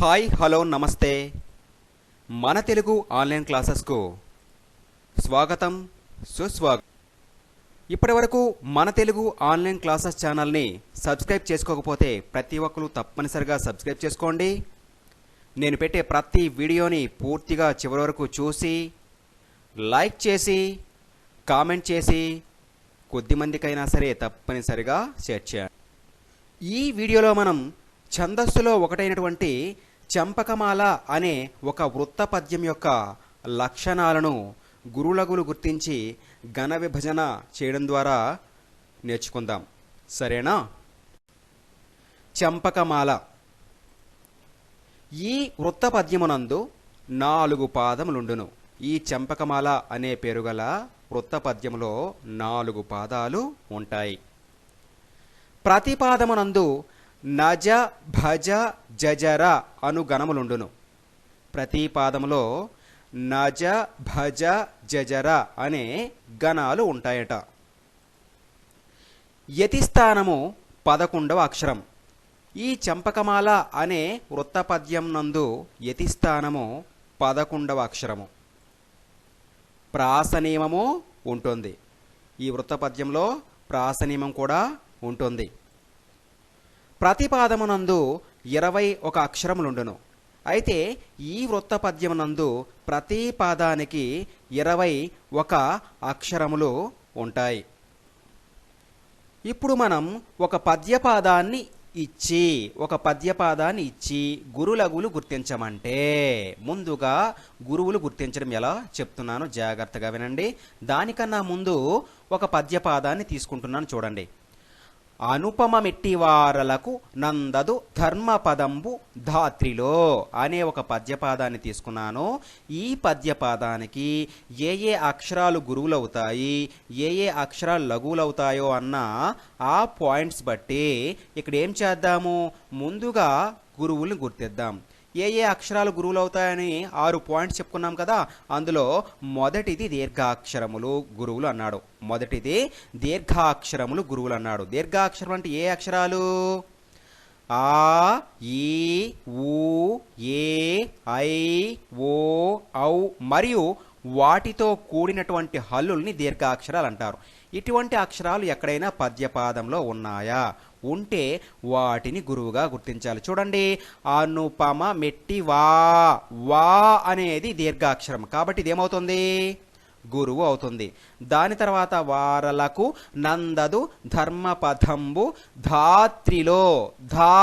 Hi hello నమస్తే మన Telugu online క్లాసెస్కు స్వాగతం సుస్వాగతం. ఇప్పటివరకు మన తెలుగు ఆన్లైన్ క్లాసెస్ ఛానల్ని సబ్స్క్రైబ్ చేసుకోకపోతే ప్రతి ఒక్కరు తప్పనిసరిగా సబ్స్క్రైబ్ చేసుకోండి. నేను పెట్టే ప్రతి వీడియోని పూర్తిగా చివరి వరకు చూసి లైక్ చేసి కామెంట్ చేసి కొద్దిమందికైనా సరే తప్పనిసరిగా షేర్ చేయండి. ఈ వీడియోలో మనం ఛందస్సులో ఒకటైనటువంటి చంపకమాల అనే ఒక వృత్త పద్యం యొక్క లక్షణాలను గురులగులు గుర్తించి ఘన విభజన చేయడం ద్వారా నేర్చుకుందాం. సరేనా? చంపకమాల. ఈ వృత్త పద్యమునందు 4 పాదములుండును. ఈ చంపకమాల అనే పేరుగల వృత్త పద్యములో 4 పాదాలు ఉంటాయి. ప్రతి పాదమునందు నజ భజ జజర అను గణములుండును. ప్రతి పాదములో నజ భజ జజర అనే గణాలు ఉంటాయట. యతిస్థానము 11వ అక్షరం. ఈ చంపకమాల అనే వృత్తపద్యం నందు యతిస్థానము 11వ అక్షరము. ప్రాసనియమము ఉంటుంది. ఈ వృత్తపద్యంలో ప్రాసనియమం కూడా ఉంటుంది. ప్రతిపాదమునందు 21 అక్షరములుండును. అయితే ఈ వృత్త పద్యమునందు ప్రతి పాదానికి 21 అక్షరములు ఉంటాయి. ఇప్పుడు మనం ఒక పద్యపాదాన్ని ఇచ్చి గురులగులు గుర్తించమంటే ముందుగా గురువులు గుర్తించడం ఎలా చెప్తున్నాను, జాగ్రత్తగా వినండి. దానికన్నా ముందు ఒక పద్యపాదాన్ని తీసుకుంటున్నాను, చూడండి. అనుపమమెట్టివారలకు నందదు ధర్మపదంబు ధాత్రిలో అనే ఒక పద్యపాదాన్ని తీసుకున్నాను. ఈ పద్యపాదానికి ఏ అక్షరాలు గురువులవుతాయి, ఏ అక్షరాలు లఘువులవుతాయో అన్న ఆ పాయింట్స్ బట్టి ఇక్కడ ఏం చేద్దాము, ముందుగా గురువుల్ని గుర్తిద్దాం. ఏ అక్షరాలు గురువులు అవుతాయని 6 పాయింట్స్ చెప్పుకున్నాం కదా. అందులో మొదటిది దీర్ఘాక్షరములు గురువులు అన్నాడు. దీర్ఘాక్షరం అంటే ఏ అక్షరాలు? ఆ, ఈ, ఊ, ఏ, ఐ, ఓ, ఔ మరియు వాటితో కూడినటువంటి హల్లుల్ని దీర్ఘాక్షరాలు అంటారు. ఇటువంటి అక్షరాలు ఎక్కడైనా పద్యపాదంలో ఉన్నాయా? ఉంటే వాటిని గురువుగా గుర్తించాలి. చూడండి, అనుపమ మెట్టి వా అనేది దీర్ఘాక్షరం కాబట్టి ఇదేమవుతుంది? గురువు అవుతుంది. దాని తర్వాత వారలకు నందదు ధర్మపదంబు ధాత్రిలో ధా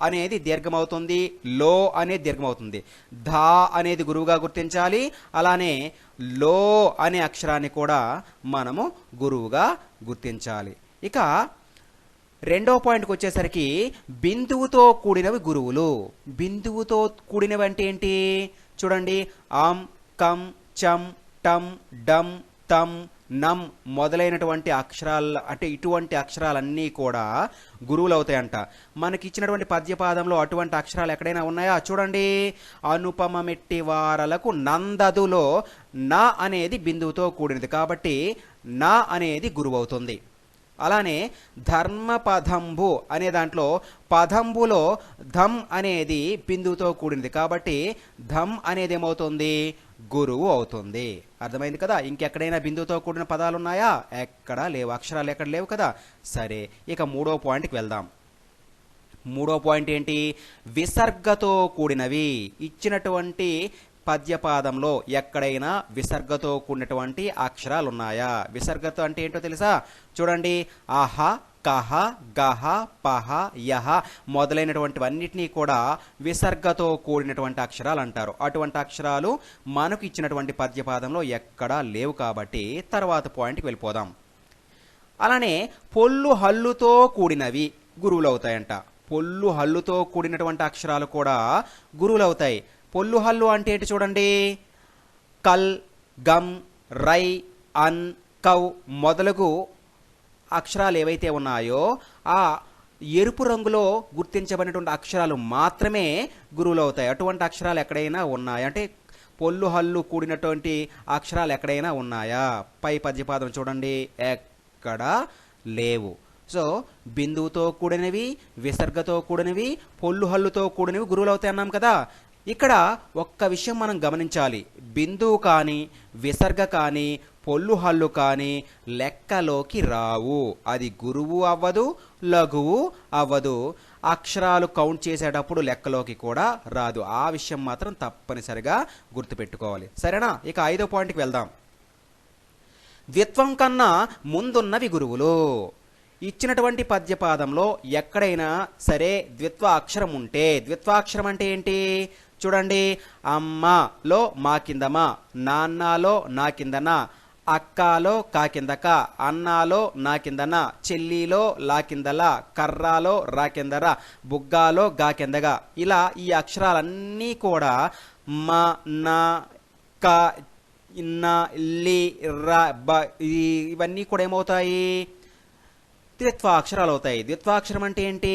అనేది దీర్ఘమవుతుంది, లో అనేది దీర్ఘమవుతుంది. ధా అనేది గురువుగా గుర్తించాలి. అలానే లో అనే అక్షరాన్ని కూడా మనము గురువుగా గుర్తించాలి. ఇక రెండో పాయింట్కి వచ్చేసరికి బిందువుతో కూడినవి గురువులు. బిందువుతో కూడినవి అంటే ఏంటి? చూడండి, ఆం, కం, చం, టం, డం, తం, నం మొదలైనటువంటి అక్షరాలు అంటే ఇటువంటి అక్షరాలన్నీ కూడా గురువులు అవుతాయంట. మనకి ఇచ్చినటువంటి పద్యపాదంలో అటువంటి అక్షరాలు ఎక్కడైనా ఉన్నాయా? చూడండి, అనుపమ మెట్టి వారలకు నందదులో నా అనేది బిందువుతో కూడినది కాబట్టి నా అనేది గురువు అవుతుంది. అలానే ధర్మపదంబు అనే దాంట్లో పదంబులో ధమ్ అనేది బిందువుతో కూడినది కాబట్టి ధమ్ అనేది ఏమవుతుంది? గురువు అవుతుంది. అర్థమైంది కదా? ఇంకెక్కడైనా బిందువుతో కూడిన పదాలు ఉన్నాయా? ఎక్కడా లేవు. అక్షరాలు ఎక్కడ లేవు కదా. సరే, ఇక 3వ పాయింట్కి వెళ్దాం. 3వ పాయింట్ ఏంటి? విసర్గతో కూడినవి. ఇచ్చినటువంటి పద్యపాదంలో ఎక్కడైనా విసర్గతో కూడినటువంటి అక్షరాలు ఉన్నాయా? విసర్గతో అంటే ఏంటో తెలుసా? చూడండి, అహ, కహ, గహ, పహ, యహ మొదలైనటువంటివన్నిటినీ కూడా విసర్గతో కూడినటువంటి అక్షరాలు అంటారు. అటువంటి అక్షరాలు మనకు ఇచ్చినటువంటి పద్యపాదంలో ఎక్కడా లేవు కాబట్టి తర్వాత పాయింట్కి వెళ్ళిపోదాం. అలానే పొల్లు హల్లుతో కూడినవి గురువులు అవుతాయంట. పొల్లు హల్లుతో కూడినటువంటి అక్షరాలు కూడా గురువులు అవుతాయి. పొల్లు హల్లు అంటే ఏంటి? చూడండి, కల్, గమ్, రై, అన్, కౌ మొదలగు అక్షరాలు ఏవైతే ఉన్నాయో ఆ ఎరుపు రంగులో గుర్తించబడినటువంటి అక్షరాలు మాత్రమే గురువులు అవుతాయి. అటువంటి అక్షరాలు ఎక్కడైనా ఉన్నాయా అంటే పొల్లు హల్లు కూడినటువంటి అక్షరాలు ఎక్కడైనా ఉన్నాయా? పై పద్యపాదం చూడండి, ఎక్కడా లేవు. సో బిందువుతో కూడినవి, విసర్గతో కూడినవి, పొల్లు హల్లుతో కూడినవి గురువులు అవుతాయి అన్నాం కదా. ఇక్కడ ఒక్క విషయం మనం గమనించాలి. బిందువు కానీ, విసర్గ కానీ, పొల్లు హల్లు కానీ లెక్కలోకి రావు. అది గురువు అవ్వదు, లఘువు అవ్వదు. అక్షరాలు కౌంట్ చేసేటప్పుడు లెక్కలోకి కూడా రాదు. ఆ విషయం మాత్రం తప్పనిసరిగా గుర్తుపెట్టుకోవాలి. సరేనా? ఇక 5వ పాయింట్కి వెళ్దాం. ద్విత్వం కన్నా ముందున్నవి గురువులు. ఇచ్చినటువంటి పద్యపాదంలో ఎక్కడైనా సరే ద్విత్వ అక్షరం ఉంటే, ద్విత్వాక్షరం అంటే ఏంటి చూడండి. అమ్మలో మా కిందమా, నాన్నలో నా కిందనా, అక్కలో కా కిందక, అన్నాలో నా కిందన, చెల్లిలో లా కిందల, కర్రాలో రా కిందర, బుగ్గాలో గా కిందగా, ఇలా ఈ అక్షరాలన్నీ కూడా మ, నా, క, ఇన్న, లి, ర, బ ఇవన్నీ కూడా ఏమవుతాయి? ద్విత్వాక్షరాలు అవుతాయి. ద్విత్వాక్షరం అంటే ఏంటి?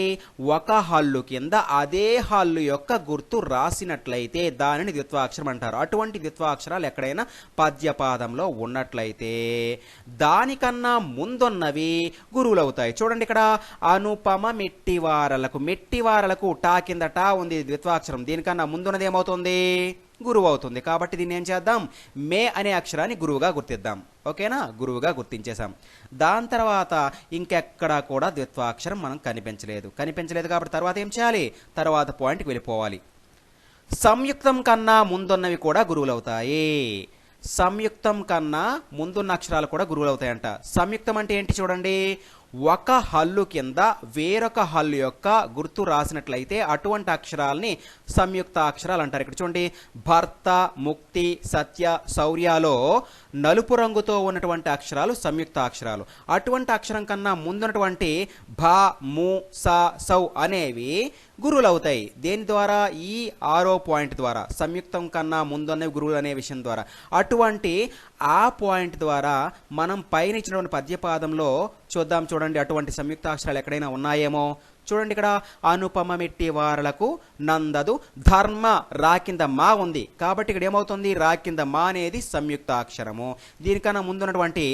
ఒక హల్లు కింద అదే హల్లు యొక్క గుర్తు రాసినట్లయితే దానిని ద్విత్వాక్షరం అంటారు. అటువంటి ద్విత్వాక్షరాలు ఎక్కడైనా పద్యపాదంలో ఉన్నట్లయితే దానికన్నా ముందున్నవి గురువులు అవుతాయి. చూడండి ఇక్కడ అనుపమ మెట్టివారలకు, మెట్టివారలకు టా కింద టా ఉంది ద్విత్వాక్షరం. దీనికన్నా ముందున్నది ఏమవుతుంది? గురువు అవుతుంది. కాబట్టి దీన్ని ఏం చేద్దాం? మే అనే అక్షరాన్ని గురువుగా గుర్తిద్దాం. ఓకేనా? గురువుగా గుర్తించేసాం. దాని తర్వాత ఇంకెక్కడా కూడా ద్విత్వాక్షరం మనం కనిపించలేదు కాబట్టి తర్వాత ఏం చేయాలి? తర్వాత పాయింట్కి వెళ్ళిపోవాలి. సంయుక్తం కన్నా ముందున్నవి కూడా గురువులు అవుతాయి. సంయుక్తం కన్నా ముందున్న అక్షరాలు కూడా గురువులు అవుతాయంట. సంయుక్తం అంటే ఏంటి చూడండి. ఒక హల్లు కింద వేరొక హల్లు యొక్క గుర్తు రాసినట్లయితే అటువంటి అక్షరాలని సంయుక్త అక్షరాలు అంటారు. ఇక్కడ చూడండి, భర్త, ముక్తి, సత్య, శౌర్యాలో నలుపు రంగుతో ఉన్నటువంటి అక్షరాలు సంయుక్త అక్షరాలు. అటువంటి అక్షరం కన్నా ముందున్నటువంటి భ, ము, స, సౌ అనేవి గురువులు అవుతాయి. దేని ద్వారా? ఈ 6వ పాయింట్ ద్వారా, సంయుక్తం కన్నా ముందున్నవి గురువులు అనే విషయం ద్వారా. అటువంటి ఆ పాయింట్ ద్వారా మనం పైన ఇచ్చినటువంటి పద్యపాదంలో చూద్దాం. చూడండి, అటువంటి సంయుక్తాక్షరాలు ఎక్కడైనా ఉన్నాయేమో చూడండి. ఇక్కడ అనుపమ మెట్టి వారలకు నందదు, ధర్మ రా కింద మా ఉంది కాబట్టి ఇక్కడ ఏమవుతుంది? రా కింద మా అనేది సంయుక్త అక్షరము. దీనికన్నా ముందున్నటువంటి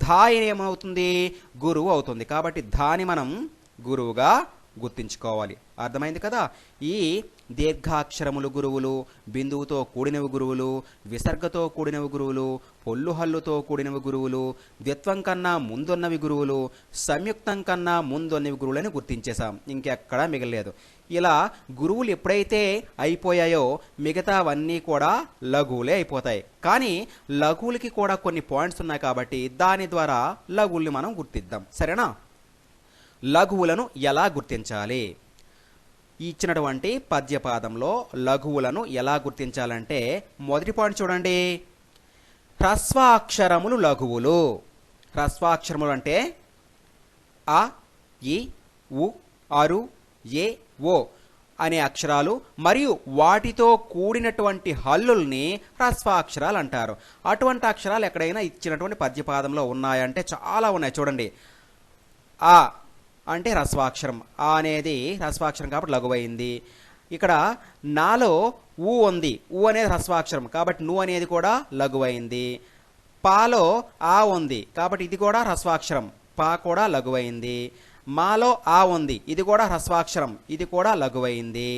ధా ఏమవుతుంది? గురువు అవుతుంది. కాబట్టి ధాని మనం గురువుగా గుర్తించుకోవాలి. అర్థమైంది కదా? ఈ దీర్ఘాక్షరములు గురువులు, బిందువుతో కూడినవి గురువులు, విసర్గతో కూడినవి గురువులు, పొల్లు హల్లుతో కూడినవి గురువులు, ద్విత్వం కన్నా ముందున్నవి గురువులు, సంయుక్తం కన్నా ముందున్నవి గురువులని గుర్తించేశాం. ఇంకెక్కడా మిగలేదు. ఇలా గురువులు ఎప్పుడైతే అయిపోయాయో మిగతావన్నీ కూడా లఘువులే అయిపోతాయి. కానీ లఘువులకి కూడా కొన్ని పాయింట్స్ ఉన్నాయి కాబట్టి దాని ద్వారా లఘువుల్ని మనం గుర్తిద్దాం. సరేనా? లఘువులను ఎలా గుర్తించాలి? ఇచ్చినటువంటి పద్యపాదంలో లఘువులను ఎలా గుర్తించాలంటే మొదటి పాయింట్ చూడండి. హ్రస్వాక్షరములు లఘువులు. హ్రస్వాక్షరములు అంటే అ, ఇ, ఉ, అరు, ఏ, ఓ అనే అక్షరాలు మరియు వాటితో కూడినటువంటి హల్లుల్ని హ్రస్వాక్షరాలు అంటారు. అటువంటి అక్షరాలు ఎక్కడైనా ఇచ్చినటువంటి పద్యపాదంలో ఉన్నాయంటే చాలా ఉన్నాయి. చూడండి, ఆ అంటే హ్రస్వాక్షరం. ఆ అనేది హ్రస్వాక్షరం కాబట్టి లఘువైంది. ఇక్కడ నాలో ఊ ఉంది. ఊ అనేది హ్రస్వాక్షరం కాబట్టి ను అనేది కూడా లఘువైంది. పాలో ఆ ఉంది కాబట్టి ఇది కూడా హ్రస్వాక్షరం, పా కూడా లఘువైంది. మాలో ఆ ఉంది, ఇది కూడా హ్రస్వాక్షరం, ఇది కూడా లఘువైంది.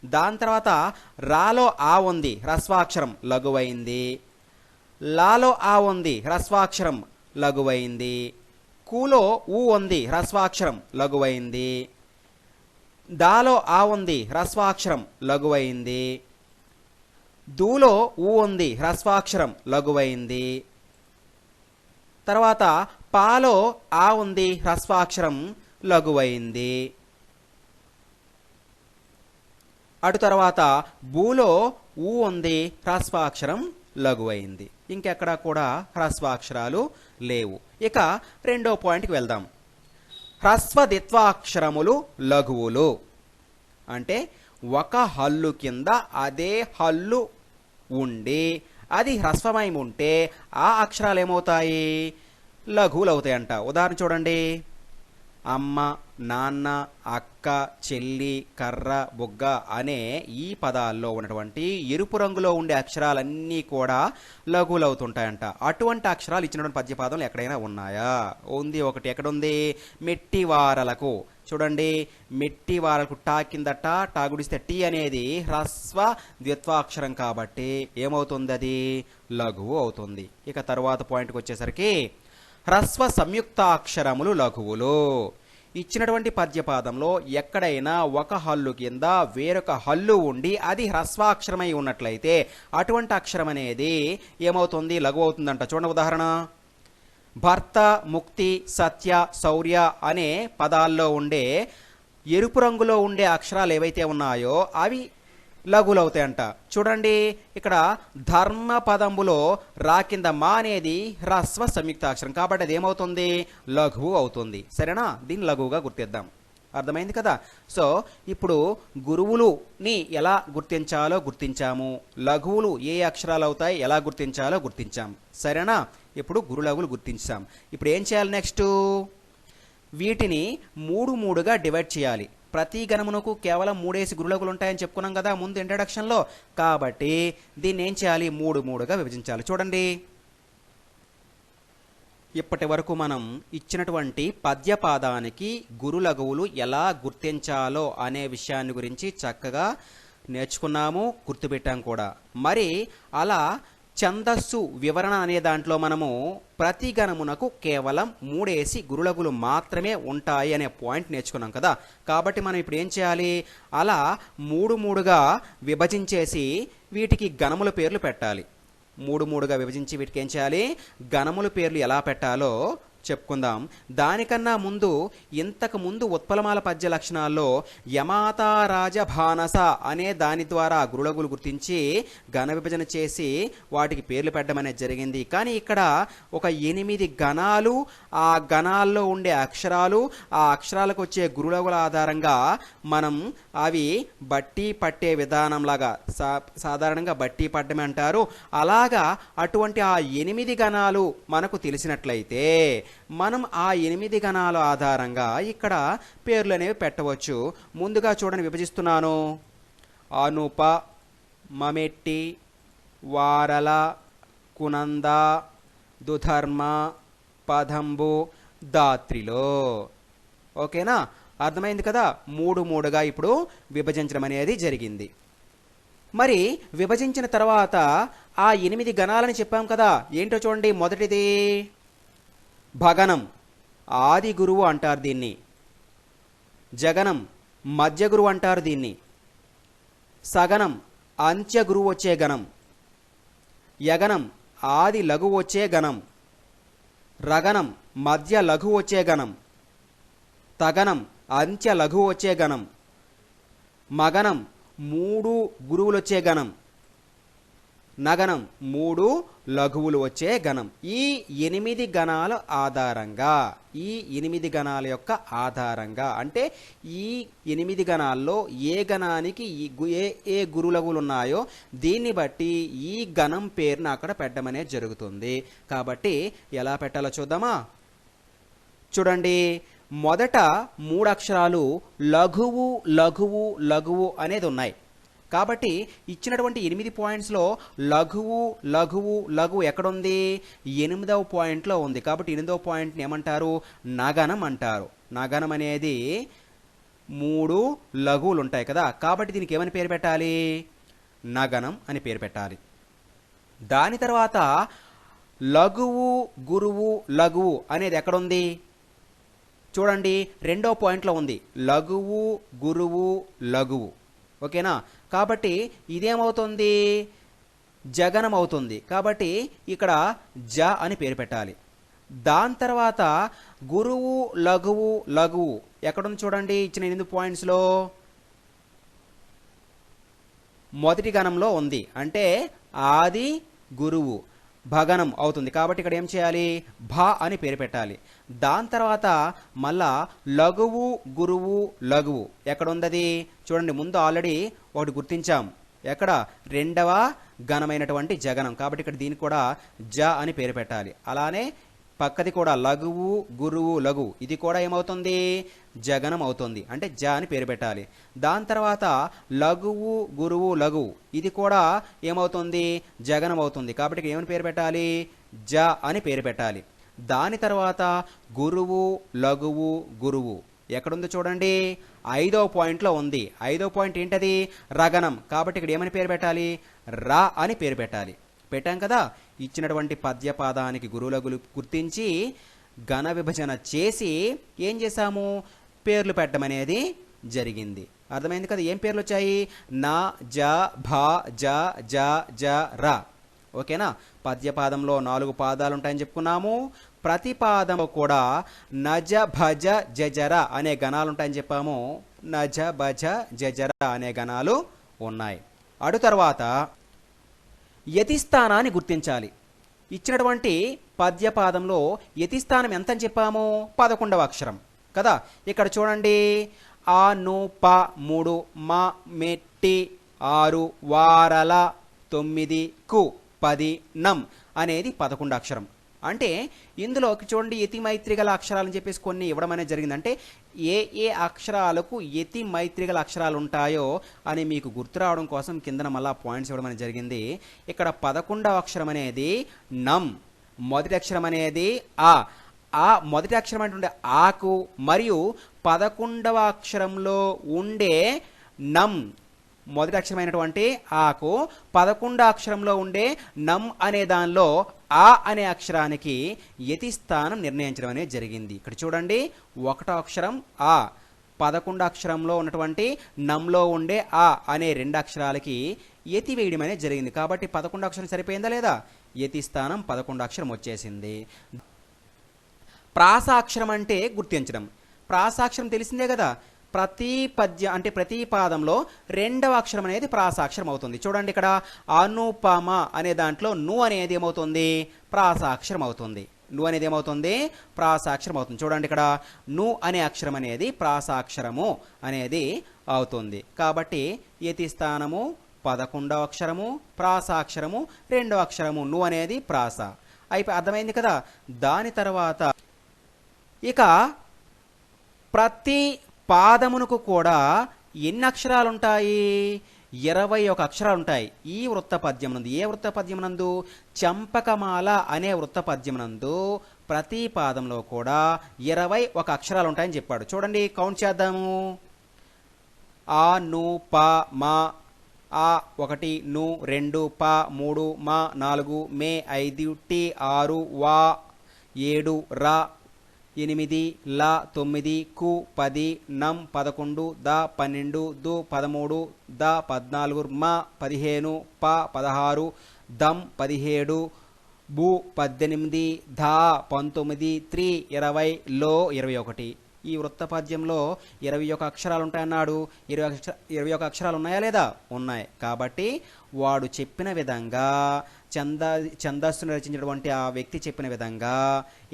దాని తర్వాత రాలో ఆ ఉంది, హ్రస్వాక్షరం, లఘువైంది. లాలో ఆ ఉంది, హ్రస్వాక్షరం, లఘువైంది. కూలో ఊ ఉంది, హ్రస్వాక్షరం, లఘువైంది. దాలో ఆ ఉంది, హ్రస్వాక్షరం, లఘువైంది. దూలో ఊ ఉంది, హ్రస్వాక్షరం, లఘువైంది. తర్వాత పాలో ఆ ఉంది, హ్రస్వాక్షరం, లఘువైంది. అటు తర్వాత బూలో ఊ ఉంది, హ్రస్వాక్షరం, లఘువైంది. ఇంకెక్కడా కూడా హ్రస్వాక్షరాలు లేవు. ఇక రెండో పాయింట్కి వెళ్దాం. హ్రస్వదిత్వాక్షరములు లఘువులు అంటే ఒక హల్లు కింద అదే హల్లు ఉండి అది హ్రస్వమై ఉంటే ఆ అక్షరాలు ఏమవుతాయి? లఘువులు అవుతాయంట. ఉదాహరణ చూడండి, అమ్మ, నాన్న, అక్క, చెల్లి, కర్ర, బుగ్గ అనే ఈ పదాల్లో ఉన్నటువంటి ఎరుపు రంగులో ఉండే అక్షరాలన్నీ కూడా లఘువులు అవుతుంటాయంట. అటువంటి అక్షరాలు ఇచ్చినటువంటి పద్యపాదంలో ఎక్కడైనా ఉన్నాయా? ఉంది, ఒకటి. ఎక్కడుంది? మెట్టివారలకు. చూడండి, మెట్టివారలకు టా కింద టా గుడిస్తే టీ అనేది హ్రస్వ ద్విత్వాక్షరం కాబట్టి ఏమవుతుంది? అది లఘువు అవుతుంది. ఇక తరువాత పాయింట్కి వచ్చేసరికి హ్రస్వ సంయుక్తాక్షరములు లఘువులు. ఇచ్చినటువంటి పద్యపాదంలో ఎక్కడైనా ఒక హల్లు కింద వేరొక హల్లు ఉండి అది హ్రస్వాక్షరమై ఉన్నట్లయితే అటువంటి అక్షరం అనేది ఏమవుతుంది? లఘువు అవుతుందంట. చూడండి ఉదాహరణ. భర్త, ముక్తి, సత్య, శౌర్య అనే పదాల్లో ఉండే ఎరుపు రంగులో ఉండే అక్షరాలు ఏవైతే ఉన్నాయో అవి లఘువులు అవుతాయంట. చూడండి, ఇక్కడ ధర్మ పదంబులో రా కింద మా అనేది హ్రస్వ సంయుక్తాక్షరం కాబట్టి అది ఏమవుతుంది? లఘువు అవుతుంది. సరేనా? దీన్ని లఘువుగా గుర్తిద్దాం. అర్థమైంది కదా? సో ఇప్పుడు గురువులుని ఎలా గుర్తించాలో గుర్తించాము, లఘువులు ఏ అక్షరాలు అవుతాయి ఎలా గుర్తించాలో గుర్తించాం. సరేనా? ఇప్పుడు గురు లఘువులు గుర్తించాం. ఇప్పుడు ఏం చేయాలి? నెక్స్ట్ వీటిని మూడుగా డివైడ్ చేయాలి. ప్రతి గణమునకు కేవలం 3 గురులఘువులు ఉంటాయని చెప్పుకున్నాం కదా ముందు ఇంట్రడక్షన్లో. కాబట్టి దీన్ని ఏం చేయాలి? మూడుగా విభజించాలి. చూడండి, ఇప్పటి వరకు మనం ఇచ్చినటువంటి పద్యపాదానికి గురులఘువులు ఎలా గుర్తించాలో అనే విషయాన్ని గురించి చక్కగా నేర్చుకున్నాము, గుర్తుపెట్టాం కూడా. మరి అలా ఛందస్సు వివరణ అనే దాంట్లో మనము ప్రతి గణమునకు కేవలం 3 గురులఘువులు మాత్రమే ఉంటాయి అనే పాయింట్ నేర్చుకున్నాం కదా. కాబట్టి మనం ఇప్పుడు ఏం చేయాలి? అలా మూడుగా విభజించేసి వీటికి గణముల పేర్లు పెట్టాలి. మూడుగా విభజించి వీటికి ఏం చేయాలి? గణముల పేర్లు ఎలా పెట్టాలో చెప్పుకుందాం. దానికన్నా ముందు ఇంతకు ముందు ఉత్పలమాల పద్య లక్షణాల్లో యమాతారాజభానస అనే దాని ద్వారా గురులఘువులు గుర్తించి గణ విభజన చేసి వాటికి పేర్లు పెట్టడం అనేది జరిగింది. కానీ ఇక్కడ ఒక 8 గణాలు, ఆ గణాల్లో ఉండే అక్షరాలు, ఆ అక్షరాలకు వచ్చే గురులఘువుల ఆధారంగా మనం అవి బట్టి పట్టే విధానంలాగా సాధారణంగా బట్టి పట్టమే అంటారు. అలాగా అటువంటి ఆ 8 గణాలు మనకు తెలిసినట్లయితే మనం ఆ 8 గణాల ఆధారంగా ఇక్కడ పేర్లు అనేవి పెట్టవచ్చు. ముందుగా చూడండి, విభజిస్తున్నాను. అనుప, మమెట్టి, వారల, కునంద, దుధర్మ, పదంబు, దాత్రిలో. ఓకేనా? అర్థమైంది కదా? మూడుగా ఇప్పుడు విభజించడం అనేది జరిగింది. మరి విభజించిన తర్వాత ఆ 8 గణాలని చెప్పాం కదా, ఏంటో చూడండి. మొదటిది భగనం, ఆది గురువు అంటారు దీన్ని. జగనం, మధ్య గురువు అంటారు దీన్ని. సగనం, అంత్య గురువు వచ్చే గణం. యగనం, ఆది లఘువు వచ్చే గణం. రగనం, మధ్య లఘువు వచ్చే గణం. తగనం, అంత్య లఘువు వచ్చే గణం. మగనం, 3 గురువులు వచ్చే గణం. నగనం, 3 లఘువులు వచ్చే గణం. ఈ 8 గణాల ఆధారంగా, ఈ 8 గణాల యొక్క ఆధారంగా అంటే ఈ 8 గణాల్లో ఏ గణానికి ఏ గురులఘువులు ఉన్నాయో దీన్ని బట్టి ఈ గణం పేరును అక్కడ పెట్టడం అనేది జరుగుతుంది. కాబట్టి ఎలా పెట్టాలో చూద్దామా? చూడండి, మొదట 3 అక్షరాలు లఘువు లఘువు లఘువు అనేది ఉన్నాయి. కాబట్టి ఇచ్చినటువంటి 8 పాయింట్స్లో లఘువు లఘువు లఘువు ఎక్కడుంది? 8వ పాయింట్లో ఉంది. కాబట్టి 8వ పాయింట్ని ఏమంటారు? నగనం అంటారు. నగనం అనేది 3 లఘువులు ఉంటాయి కదా. కాబట్టి దీనికి ఏమని పేరు పెట్టాలి? నగనం అని పేరు పెట్టాలి. దాని తర్వాత లఘువు గురువు లఘువు అనేది ఎక్కడుంది? చూడండి, 2వ పాయింట్లో ఉంది. లఘువు గురువు లఘువు. ఓకేనా? కాబట్టి ఇదేమవుతుంది? జగనం అవుతుంది. కాబట్టి ఇక్కడ జ అని పేరు పెట్టాలి. దాని తర్వాత గురువు లఘువు లఘువు ఎక్కడుంది? చూడండి, ఇచ్చిన 8 పాయింట్స్లో మొదటి గణంలో ఉంది. అంటే ఆది గురువు భగనం అవుతుంది. కాబట్టి ఇక్కడ ఏం చేయాలి? భ అని పేరు పెట్టాలి. దాని తర్వాత మళ్ళా లఘువు గురువు లఘువు ఎక్కడుంది? చూడండి, ముందు ఆల్రెడీ ఒకటి గుర్తించాం. ఎక్కడ? 2వ గణమైనటువంటి జగనం. కాబట్టి ఇక్కడ దీనికి కూడా జ అని పేరు పెట్టాలి. అలానే పక్కది కూడా లఘువు గురువు లఘు, ఇది కూడా ఏమవుతుంది జగనం అవుతుంది, అంటే జ అని పేరు పెట్టాలి. దాని తర్వాత లఘువు గురువు లఘు, ఇది కూడా ఏమవుతుంది జగనం అవుతుంది, కాబట్టి ఇక్కడ ఏమని పేరు పెట్టాలి జ అని పేరు పెట్టాలి. దాని తర్వాత గురువు లఘువు గురువు ఎక్కడుందో చూడండి 5వ పాయింట్లో ఉంది. 5వ పాయింట్ ఏంటది రగనం, కాబట్టి ఇక్కడ ఏమని పేరు పెట్టాలి రా అని పేరు పెట్టాలి. పెట్టాం కదా. ఇచ్చినటువంటి పద్యపాదానికి గురువులు గుర్తించి ఘన విభజన చేసి ఏం చేశాము పేర్లు పెట్టడం అనేది జరిగింది. అర్థమైంది కదా. ఏం పేర్లు వచ్చాయి నా జ భ జ జ జ ర. ఓకేనా. పద్యపాదంలో 4 పాదాలు ఉంటాయని చెప్పుకున్నాము. ప్రతి పాదంలో కూడా నజ భజ జజర అనే గణాలు ఉంటాయని చెప్పాము. నజ భజ జజర అనే గణాలు ఉన్నాయి. అటు తర్వాత యతిస్థానాన్ని గుర్తించాలి. ఇచ్చినటువంటి పద్యపాదంలో యతిస్థానం ఎంత అని చెప్పాము 11వ అక్షరం కదా. ఇక్కడ చూడండి ఆ ను ప 3 మా మెట్టి 6 వారల 9 కు 10 నం అనేది 11 అక్షరం. అంటే ఇందులో చూడండి యతి మైత్రి గల అక్షరాలని చెప్పేసి కొన్ని ఇవ్వడం అనేది జరిగింది. అంటే ఏ అక్షరాలకు యతి మైత్రి గల అక్షరాలు ఉంటాయో అని మీకు గుర్తు రావడం కోసం కిందన మళ్ళా పాయింట్స్ ఇవ్వడం అనేది జరిగింది. ఇక్కడ 11వ అక్షరం అనేది నం, మొదటి అక్షరం అనేది ఆ మొదటి అక్షరం అనేటువంటి ఆకు మరియు 11వ అక్షరంలో ఉండే నం మొదటి అక్షరమైనటువంటి ఆకు 11వ అక్షరంలో ఉండే నం అనే దానిలో ఆ అనే అక్షరానికి యతి స్థానం నిర్ణయించడం అనేది జరిగింది. ఇక్కడ చూడండి 1వ అక్షరం ఆ, 11వ అక్షరంలో ఉన్నటువంటి నంలో ఉండే ఆ అనే 2 అక్షరాలకి యతి వేయడం అనేది జరిగింది. కాబట్టి 11వ అక్షరం సరిపోయిందా లేదా, యతి స్థానం 11వ అక్షరం వచ్చేసింది. ప్రాసాక్షరం అంటే గుర్తించడం. ప్రాసాక్షరం తెలిసిందే కదా. ప్రతి ప్రతి పాదంలో 2వ అక్షరం అనేది ప్రాసాక్షరం అవుతుంది. చూడండి ఇక్కడ అనుపమ అనే దాంట్లో ను అనేది ఏమవుతుంది ప్రాసాక్షరం అవుతుంది. ను అనేది ఏమవుతుంది ప్రాసాక్షరం అవుతుంది. చూడండి ఇక్కడ ను అనే అక్షరం అనేది ప్రాసాక్షరము అనేది అవుతుంది. కాబట్టి యతి స్థానము 11వ అక్షరము, ప్రాసాక్షరము 2వ అక్షరము, ను అనేది ప్రాస అయిపోయి. అర్థమైంది కదా. దాని తర్వాత ఇక ప్రతి పాదమునకు కూడా ఎన్ని అక్షరాలు ఉంటాయి 21 అక్షరాలు ఉంటాయి. ఈ వృత్త పద్యమునందు ఏ వృత్త పద్యమునందు చంపకమాల అనే వృత్త పద్యమునందు ప్రతి పాదంలో కూడా 21 అక్షరాలు ఉంటాయని చెప్పాడు. చూడండి కౌంట్ చేద్దాము. ఆ ను ప మా ఆ 1 ను 2 ప 3 మా 4 మే 5 టి 6 వా 7 రా 8 ల 9 కు 10 నం 11 ద 12 దు 13 ద 14 మ 15 ప 16 దం 17 బు 18 ధ 19 త్రి 20 లో 21. ఈ వృత్త పద్యంలో 21 అక్షరాలు ఉంటాయన్నాడు. 21 అక్షరాలు ఉన్నాయా లేదా ఉన్నాయి. కాబట్టి వాడు చెప్పిన విధంగా ఛందస్సును రచించినటువంటి ఆ వ్యక్తి చెప్పిన విధంగా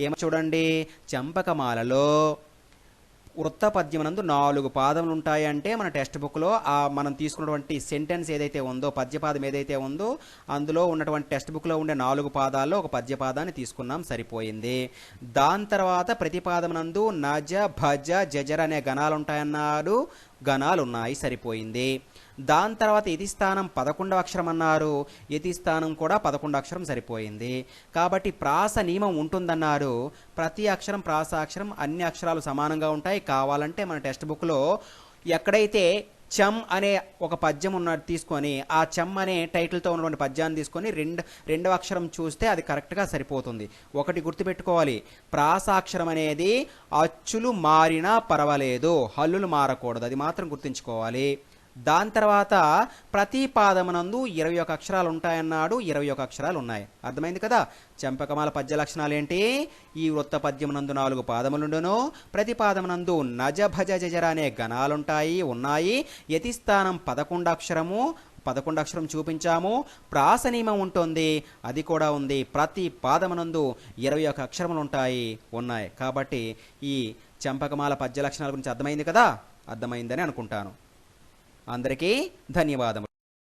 ఏమో చూడండి. చంపకమాలలో వృత్త పద్యమునందు 4 పాదములు ఉంటాయంటే మన టెక్స్ట్ బుక్లో మనం తీసుకున్నటువంటి సెంటెన్స్ ఏదైతే ఉందో పద్యపాదం ఏదైతే ఉందో అందులో ఉన్నటువంటి టెక్స్ట్ బుక్లో ఉండే 4 పాదాల్లో ఒక పద్యపాదాన్ని తీసుకున్నాం, సరిపోయింది. దాని తర్వాత ప్రతిపాదమునందు నజ భజ జజర అనే గణాలు ఉంటాయన్నారు. గణాలు ఉన్నాయి, సరిపోయింది. దాని తర్వాత యతి స్థానం 11వ అక్షరం అన్నారు. యతి స్థానం కూడా 11వ అక్షరం సరిపోయింది. కాబట్టి ప్రాస నియమం ఉంటుందన్నారు. ప్రతి అక్షరం ప్రాసాక్షరం అన్ని అక్షరాలు సమానంగా ఉంటాయి. కావాలంటే మన టెక్స్ట్ బుక్లో ఎక్కడైతే చమ్ అనే ఒక పద్యం ఉన్నది తీసుకొని ఆ చమ్ అనే టైటిల్తో ఉన్నటువంటి పద్యాన్ని తీసుకొని రెండవ అక్షరం చూస్తే అది కరెక్ట్గా సరిపోతుంది. ఒకటి గుర్తుపెట్టుకోవాలి, ప్రాసాక్షరం అనేది అచ్చులు మారినా పర్వాలేదు, హల్లులు మారకూడదు, అది మాత్రం గుర్తుంచుకోవాలి. దాని తర్వాత ప్రతి పాదమునందు 21 అక్షరాలు ఉంటాయన్నాడు. 21 అక్షరాలు ఉన్నాయి. అర్థమైంది కదా. చంపకమాల పద్య లక్షణాలు ఏంటి? ఈ వృత్త పద్యమునందు 4 పాదములుండును. ప్రతి పాదమునందు నజ భజ జజర అనే గణాలుంటాయి ఉన్నాయి. యతి స్థానం 11 అక్షరము, 11 అక్షరం చూపించాము. ప్రాస నియమం ఉంటుంది, అది కూడా ఉంది. ప్రతి పాదమునందు 21 అక్షరములు ఉన్నాయి. కాబట్టి ఈ చంపకమాల పద్య లక్షణాల గురించి అర్థమైంది కదా. అర్థమైందని అనుకుంటాను. అందరికీ ధన్యవాదములు.